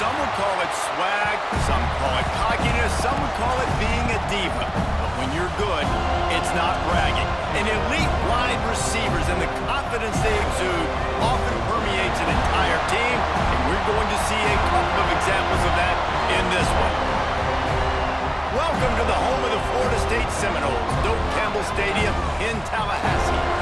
Some would call it swag, some call it cockiness, some would call it being a diva. But when you're good, it's not bragging. And elite wide receivers and the confidence they exude often permeates an entire team, and we're going to see a couple of examples of that in this one. Welcome to the home of the Florida State Seminoles, Doak Campbell Stadium in Tallahassee.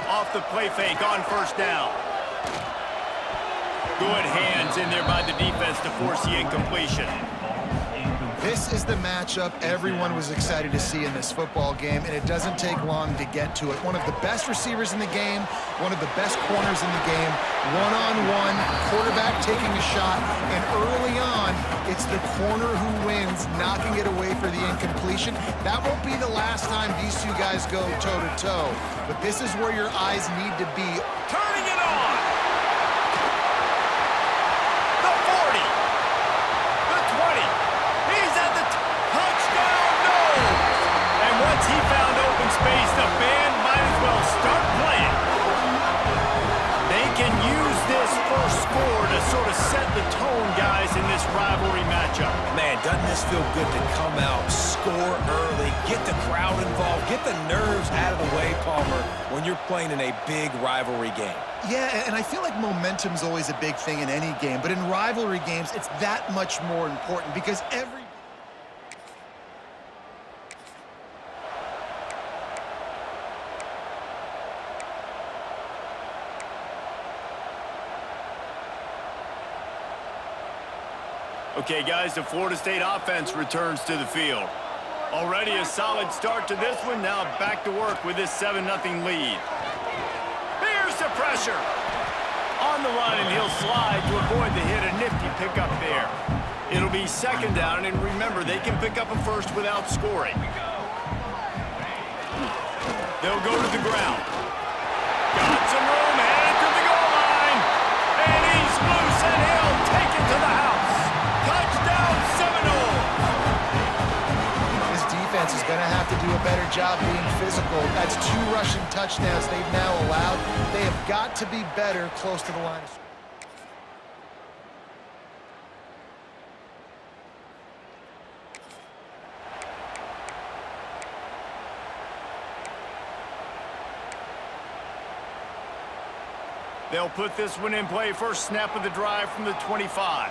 Off the play fake on first down. Good hands in there by the defense to force the incompletion. This is the matchup everyone was excited to see in this football game, and it doesn't take long to get to it. One of the best receivers in the game, one of the best corners in the game, one-on-one, quarterback taking a shot, and early on, it's the corner who wins, knocking it away for the incompletion. That won't be the last time these two guys go toe-to-toe, but this is where your eyes need to be. Turning it on! The 40! The 20! He's at the touchdown, no! And once he found open space, the band might as well start playing. They can use this first score to sort of set the tone, guys, in this rivalry matchup. Man, doesn't this feel good to come out, score early, get the crowd involved, get the nerves out of the way, Palmer, when you're playing in a big rivalry game. Yeah, and I feel like momentum's always a big thing in any game, but in rivalry games, it's that much more important because every... Okay, guys, the Florida State offense returns to the field. Already a solid start to this one. Now back to work with this 7-0 lead. Here's the pressure. On the run, and he'll slide to avoid the hit. A nifty pickup there. It'll be second down, and remember, they can pick up a first without scoring. They'll go to the ground. Got some room, headed to the goal line. And he's loose, and he'll take it to the house. Touchdown, Seminoles! This defense is going to have to do a better job being physical. That's 2 rushing touchdowns they've now allowed. They have got to be better close to the line of scrimmage. They'll put this one in play. First snap of the drive from the 25.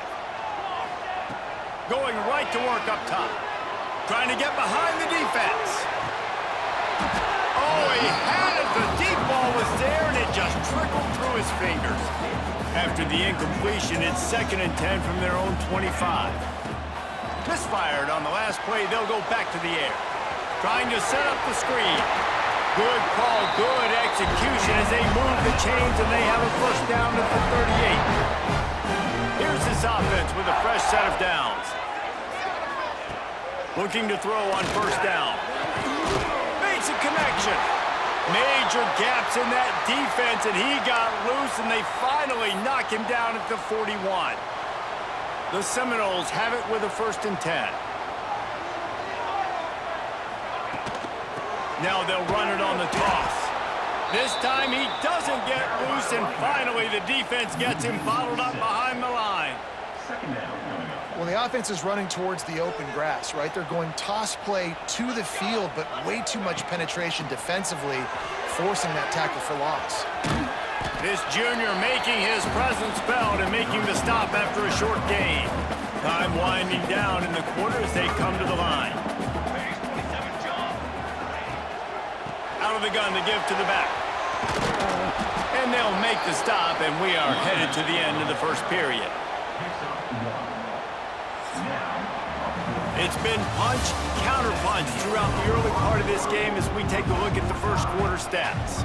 Going right to work up top. Trying to get behind the defense. Oh, he had it. The deep ball was there, and it just trickled through his fingers. After the incompletion, it's 2nd and 10 from their own 25. Misfired on the last play. They'll go back to the air. Trying to set up the screen. Good call, good execution as they move the chains, and they have a first down at the 38. Here's this offense with a fresh set of downs. Looking to throw on first down. Makes a connection. Major gaps in that defense, and he got loose, and they finally knock him down at the 41. The Seminoles have it with a 1st and 10. Now they'll run it on the toss. This time he doesn't get loose, and finally the defense gets him bottled up behind the line. Well, the offense is running towards the open grass, right? They're going toss play to the field, but way too much penetration defensively, forcing that tackle for loss. This junior making his presence felt and making the stop after a short gain. Time winding down in the quarter as they come to the line. Out of the gun to give to the back. And they'll make the stop, and we are headed to the end of the first period. It's been punch, counter-punch throughout the early part of this game as we take a look at the first quarter stats.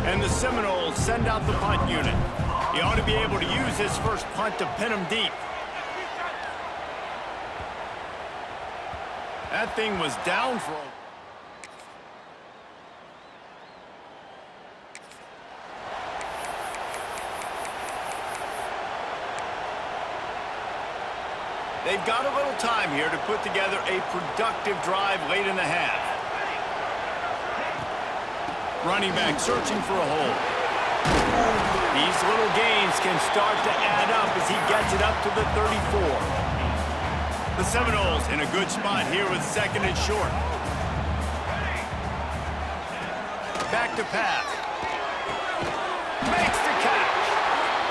And the Seminoles send out the punt unit. He ought to be able to use his first punt to pin him deep. That thing was down for a... They've got a little time here to put together a productive drive late in the half. Running back searching for a hole. These little gains can start to add up as he gets it up to the 34. The Seminoles in a good spot here with second and short. Back to pass. Makes the catch.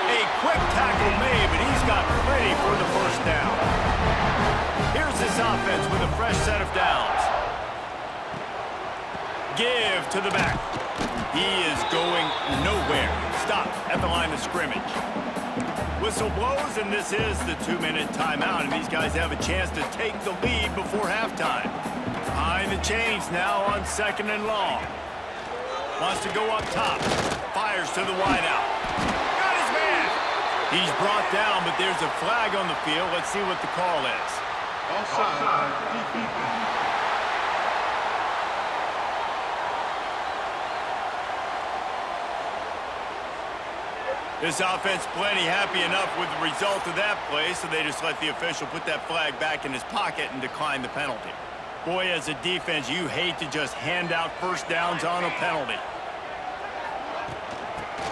A quick tackle made, but he's got plenty for the first down. Here's this offense with a fresh set of downs. Give to the back. He is going nowhere. Stop at the line of scrimmage. Whistle blows, and this is the 2-minute timeout, and these guys have a chance to take the lead before halftime. Behind the chains now on second and long. Wants to go up top. Fires to the wideout. Got his man. He's brought down, but there's a flag on the field. Let's see what the call is. Offside. This offense plenty happy enough with the result of that play, so they just let the official put that flag back in his pocket and decline the penalty. Boy, as a defense, you hate to just hand out first downs on a penalty.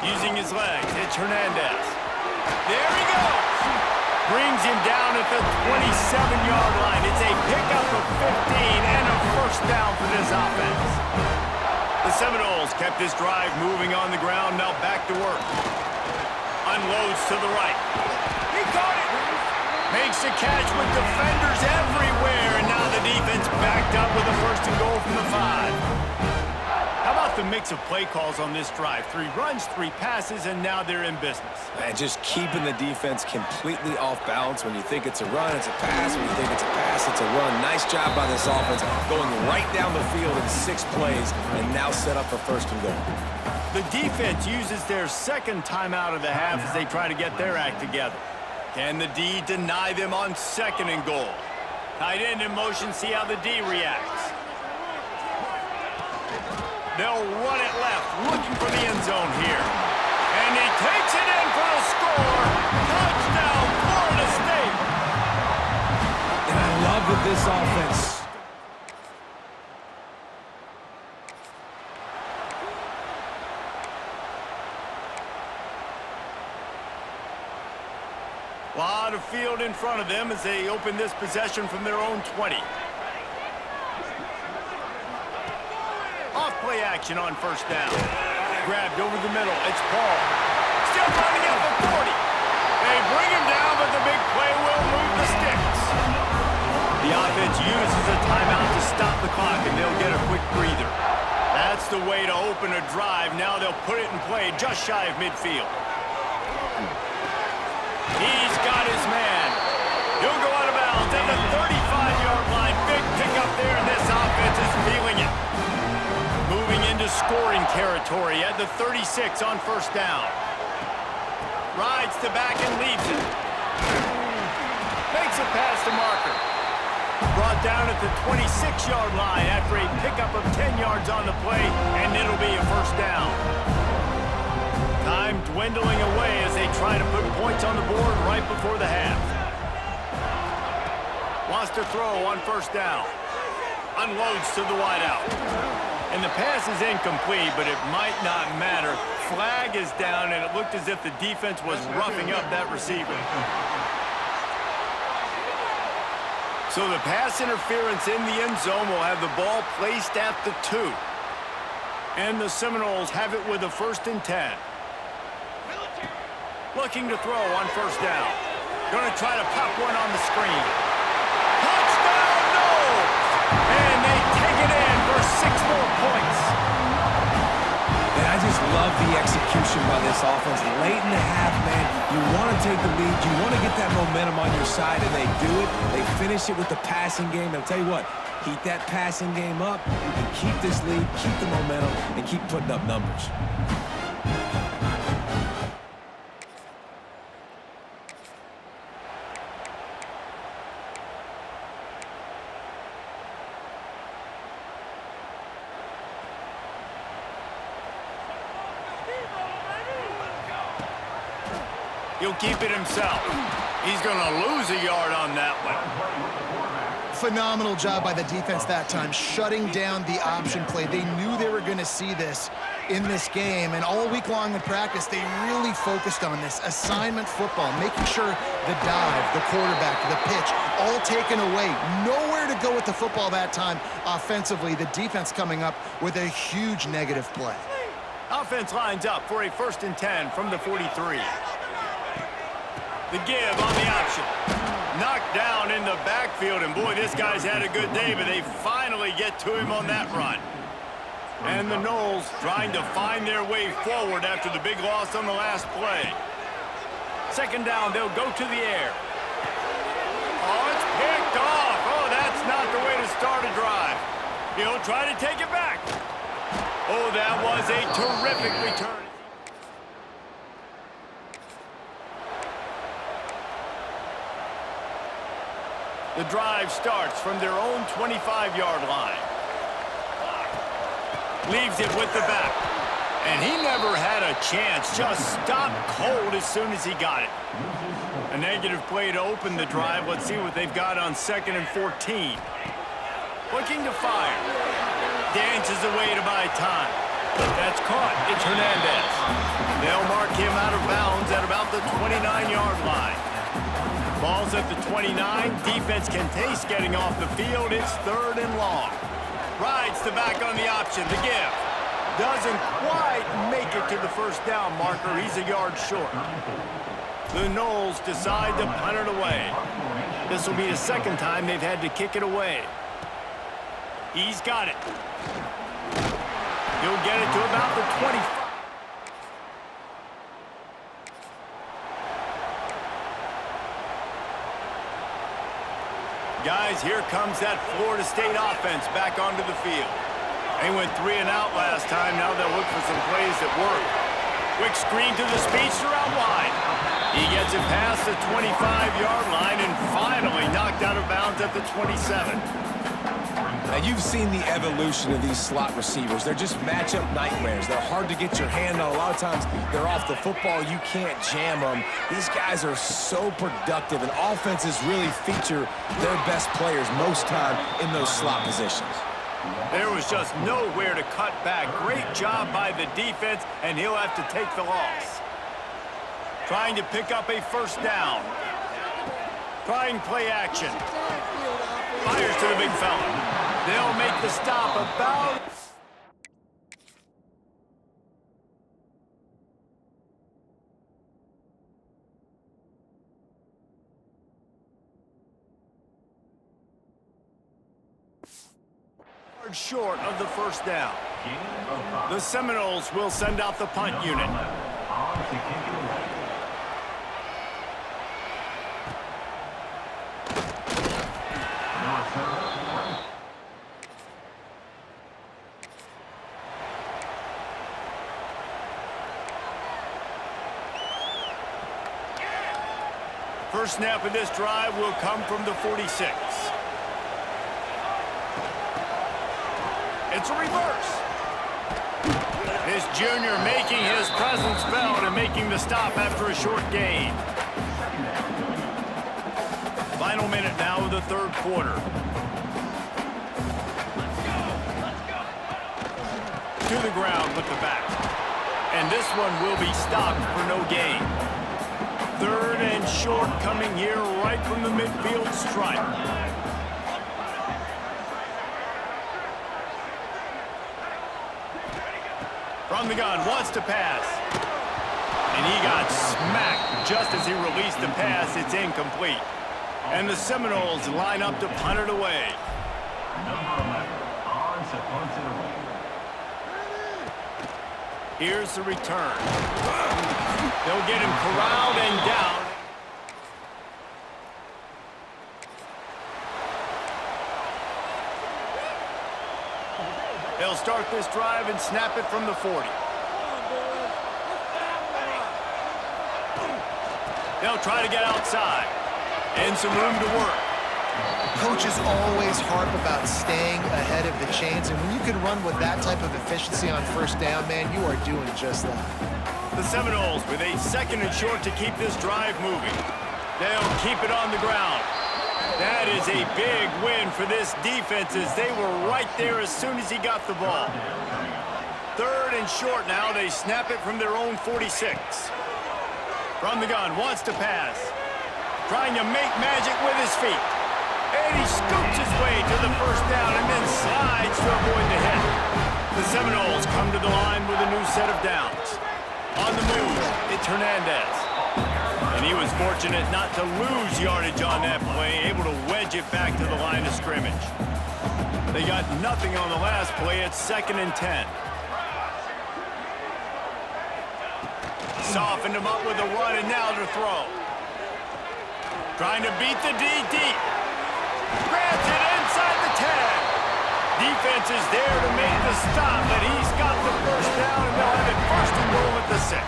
Using his legs, it's Hernandez. There he goes! Brings him down at the 27-yard line. It's a pickup of 15 and a first down for this offense. The Seminoles kept this drive moving on the ground, now back to work. Unloads to the right. He caught it! Makes a catch with defenders everywhere, and now the defense backed up with a first and goal from the 5. How about the mix of play calls on this drive? 3 runs, 3 passes, and now they're in business. And just keeping the defense completely off balance. When you think it's a run, it's a pass. When you think it's a pass, it's a run. Nice job by this offense, going right down the field in 6 plays, and now set up for first and goal. The defense uses their second timeout of the half as they try to get their act together. Can the D deny them on second and goal? Tight end in motion, see how the D reacts. They'll run it left, looking for the end zone here. And he takes it in for the score. Touchdown, Florida State. And I love that this offense... A lot of field in front of them as they open this possession from their own 20. Off play action on first down. Grabbed over the middle. It's Paul. Still running out the 40. They bring him down, but the big play will move the sticks. The offense uses a timeout to stop the clock, and they'll get a quick breather. That's the way to open a drive. Now they'll put it in play just shy of midfield. He's got his man. He'll go out of bounds at the 35-yard line. Big pickup there, and this offense is feeling it. Moving into scoring territory at the 36 on first down. Rides to back and leaves it. Makes a pass to Marker. Brought down at the 26-yard line after a pickup of 10 yards on the play, and it'll be a first down. Time dwindling away as they try to put points on the board right before the half. Wants to throw on first down. Unloads to the wideout. And the pass is incomplete, but it might not matter. Flag is down, and it looked as if the defense was roughing up that receiver. So the pass interference in the end zone will have the ball placed at the 2. And the Seminoles have it with a first and 10. Looking to throw on first down. Going to try to pop one on the screen. Touchdown, no! And they take it in for 6 more points. And I just love the execution by this offense. Late in the half, man, you want to take the lead. You want to get that momentum on your side, and they do it. They finish it with the passing game. And I'll tell you what, keep that passing game up. You can keep this lead, keep the momentum, and keep putting up numbers. He'll keep it himself. He's going to lose a yard on that one. Phenomenal job by the defense that time, shutting down the option play. They knew they were going to see this in this game, and all week long in practice, they really focused on this assignment football, making sure the dive, the quarterback, the pitch, all taken away. Nowhere to go with the football that time offensively. The defense coming up with a huge negative play. Offense lines up for a 1st and 10 from the 43. The give on the option. Knocked down in the backfield, and boy, this guy's had a good day, but they finally get to him on that run. And the Noles trying to find their way forward after the big loss on the last play. 2nd down, they'll go to the air. Oh, it's picked off. Oh, that's not the way to start a drive. He'll try to take it back. Oh, that was a terrific return. The drive starts from their own 25-yard line. Leaves it with the back. And he never had a chance. Just stopped cold as soon as he got it. A negative play to open the drive. Let's see what they've got on 2nd and 14. Looking to fire. Dances away to buy time. That's caught. It's Hernandez. They'll mark him out of bounds at about the 29-yard line. Ball's at the 29. Defense can taste getting off the field. It's 3rd and long. Rides the back on the option. The give. Doesn't quite make it to the 1st down marker. He's a yard short. The Noles decide to punt it away. This will be the 2nd time they've had to kick it away. He's got it. He'll get it to about the 25. Guys, here comes that Florida State offense back onto the field. They went 3 and out last time. Now they'll look for some plays that work. Quick screen to the speedster out wide. He gets it past the 25-yard line and finally knocked out of bounds at the 27. Now, you've seen the evolution of these slot receivers. They're just matchup nightmares. They're hard to get your hand on. A lot of times, they're off the football. You can't jam them. These guys are so productive, and offenses really feature their best players most time in those slot positions. There was just nowhere to cut back. Great job by the defense, and he'll have to take the loss. Trying to pick up a 1st down. Trying play action. Fires to the big fella. They'll make the stop about... short of the 1st down. The Seminoles will send out the punt unit. First snap of this drive will come from the 46. It's a reverse. This junior making his presence felt and making the stop after a short gain. Final minute now of the 3rd quarter. To the ground with the back. And this one will be stopped for no gain. 3rd and short coming here right from the midfield stripe. From the gun, wants to pass. And he got smacked just as he released the pass. It's incomplete. And the Seminoles line up to punt it away. Here's the return. They'll get him corralled and down. They'll start this drive and snap it from the 40. They'll try to get outside. And some room to work. Coaches always harp about staying ahead of the chains, and when you can run with that type of efficiency on 1st down, man, you are doing just that. The Seminoles with a 2nd and short to keep this drive moving. They'll keep it on the ground. That is a big win for this defense as they were right there as soon as he got the ball. 3rd and short now. They snap it from their own 46. From the gun, wants to pass. Trying to make magic with his feet. And he scoots his way to the first down and then slides to avoid the hit. The Seminoles come to the line with a new set of downs. On the move, it's Hernandez. And he was fortunate not to lose yardage on that play, able to wedge it back to the line of scrimmage. They got nothing on the last play. It's 2nd and 10. Softened him up with a run, and now to throw. Trying to beat the D deep. Grabs it inside the 10. Defense is there to make the stop, but he's got the first down, and they'll have it 1st and goal at the 6.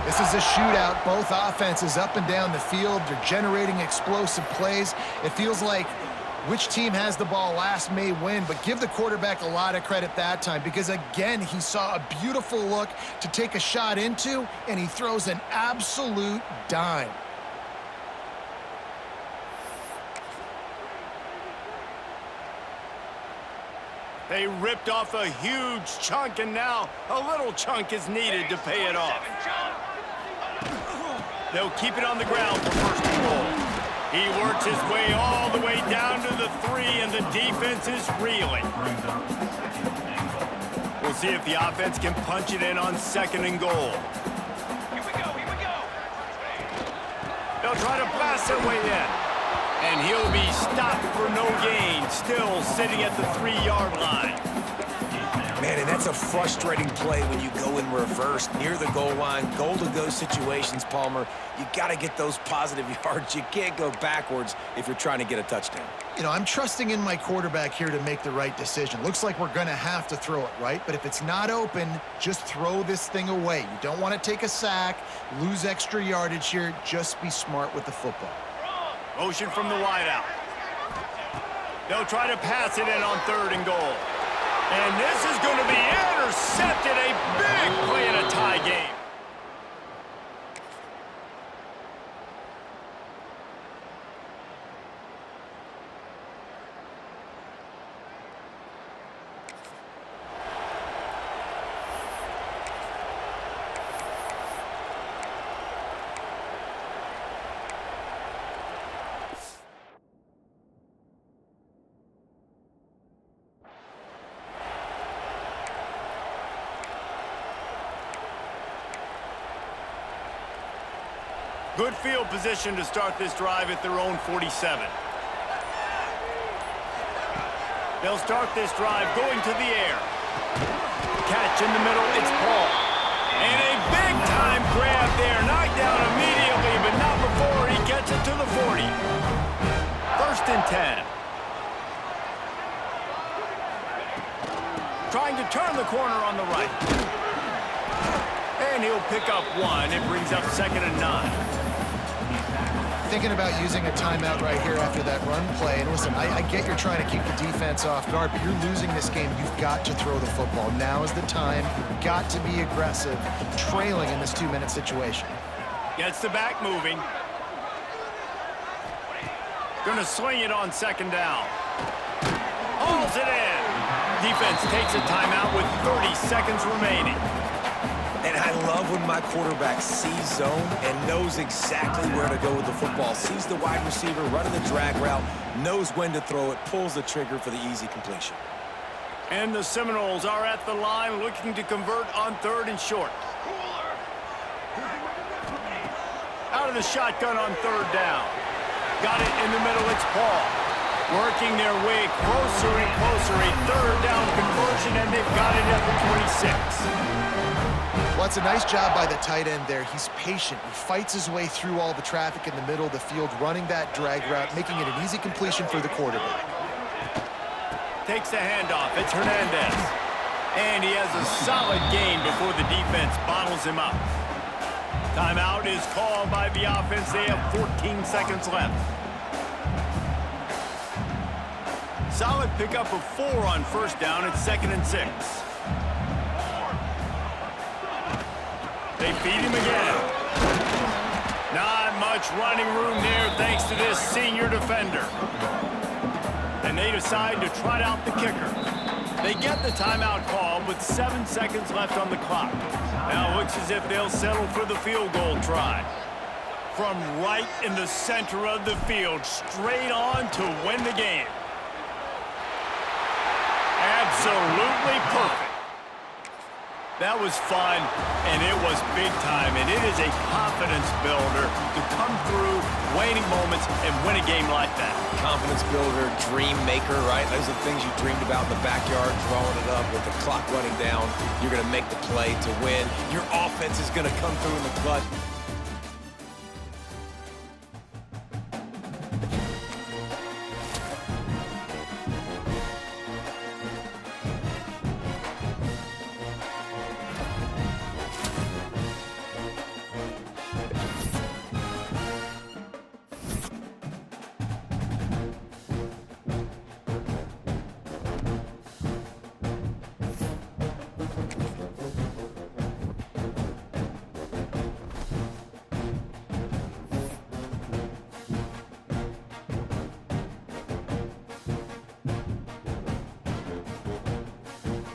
This is a shootout. Both offenses up and down the field. They're generating explosive plays. It feels like which team has the ball last may win, but give the quarterback a lot of credit that time because, again, he saw a beautiful look to take a shot into, and he throws an absolute dime. They ripped off a huge chunk, and now a little chunk is needed to pay it off. They'll keep it on the ground for 1st and goal. He works his way all the way down to the 3, and the defense is reeling. We'll see if the offense can punch it in on 2nd and goal. Here we go. They'll try to blast their way in. And he'll be stopped for no gain, still sitting at the 3-yard line. Man, and that's a frustrating play when you go in reverse near the goal line. Goal-to-go situations, Palmer. You got to get those positive yards. You can't go backwards if you're trying to get a touchdown. You know, I'm trusting in my quarterback here to make the right decision. Looks like we're going to have to throw it, right? But if it's not open, just throw this thing away. You don't want to take a sack, lose extra yardage here. Just be smart with the football. Motion from the wideout. They'll try to pass it in on 3rd and goal. And this is going to be intercepted. A big play in a tie game. Good field position to start this drive at their own 47. They'll start this drive going to the air. Catch in the middle, it's Paul. And a big-time grab there. Knocked down immediately, but not before he gets it to the 40. 1st and 10. Trying to turn the corner on the right. And he'll pick up 1. It brings up 2nd and 9. Thinking about using a timeout right here after that run play. And listen, I get you're trying to keep the defense off guard, but you're losing this game. You've got to throw the football. Now is the time. You've got to be aggressive, trailing in this 2-minute situation. Gets the back moving. Gonna swing it on 2nd down. Hauls it in. Defense takes a timeout with 30 seconds remaining. And I love when my quarterback sees zone and knows exactly where to go with the football. Sees the wide receiver running the drag route, knows when to throw it, pulls the trigger for the easy completion. And the Seminoles are at the line looking to convert on 3rd and short. Out of the shotgun on 3rd down. Got it in the middle, it's Paul. Working their way closer and closer. A 3rd down conversion, and they've got it at the 26. Well, it's a nice job by the tight end there. He's patient. He fights his way through all the traffic in the middle of the field, running that drag route, making it an easy completion for the quarterback. Takes the handoff. It's Hernandez. And he has a solid gain before the defense bottles him up. Timeout is called by the offense. They have 14 seconds left. Solid pickup of 4 on 1st down. It's 2nd and 6. They feed him again. Not much running room there thanks to this senior defender. And they decide to trot out the kicker. They get the timeout call with 7 seconds left on the clock. Now it looks as if they'll settle for the field goal try. From right in the center of the field, straight on to win the game. Absolutely perfect. That was fun, and it was big time, and it is a confidence builder to come through waning moments and win a game like that. Confidence builder, dream maker, right? Those are the things you dreamed about in the backyard, drawing it up with the clock running down. You're going to make the play to win. Your offense is going to come through in the clutch.